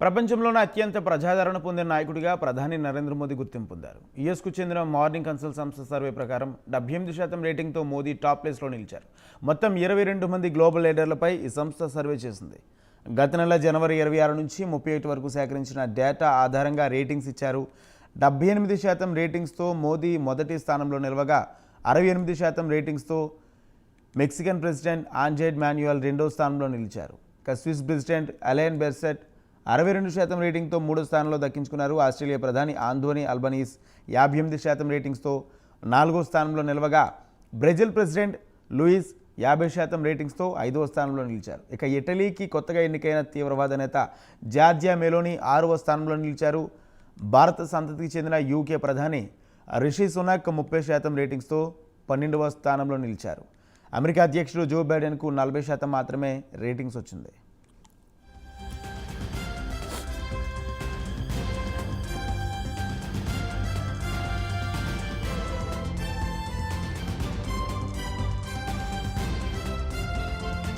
ప్రపంచంలోనే అత్యంత ప్రజాదరణ పొందిన నాయకుడిగా ప్రధాని నరేంద్ర మోదీ గుర్తింపు పొందారు. యూఎస్కు చెందిన మార్నింగ్ కన్సల్ట్ సంస్థ సర్వే ప్రకారం 78% రేటింగ్తో మోదీ టాప్ ప్లేస్లో నిలిచారు. మొత్తం 22 మంది గ్లోబల్ లీడర్లపై ఈ సంస్థ సర్వే చేసింది. గత నెల జనవరి 26 నుంచి 31 వరకు సేకరించిన డేటా ఆధారంగా రేటింగ్స్ ఇచ్చారు. 78% రేటింగ్స్తో మోదీ మొదటి స్థానంలో నిలవగా 68% రేటింగ్స్తో మెక్సికన్ ప్రెసిడెంట్ ఆండ్రేస్ మాన్యుయల్ రెండో స్థానంలో నిలిచారు. స్విస్ ప్రెసిడెంట్ అలెన్ బెర్సెట్ 62% రేటింగ్తో మూడో స్థానంలో దక్కించుకున్నారు. ఆస్ట్రేలియా ప్రధాని ఆంథోనీ అల్బనీస్ 58% రేటింగ్స్తో నాలుగో స్థానంలో నిలవగా బ్రెజిల్ ప్రెసిడెంట్ లూయిస్ 50% రేటింగ్స్తో ఐదవ స్థానంలో నిలిచారు. ఇక ఇటలీకి కొత్తగా ఎన్నికైన తీవ్రవాద నేత జార్జియా మెలోనీ 6వ స్థానంలో నిలిచారు. భారత సంతతికి చెందిన యూకే ప్రధాని రిషి సునాక్ 30% రేటింగ్స్తో 12వ స్థానంలో నిలిచారు. అమెరికా అధ్యక్షుడు జో బైడెన్కు 40% మాత్రమే రేటింగ్స్ వచ్చింది.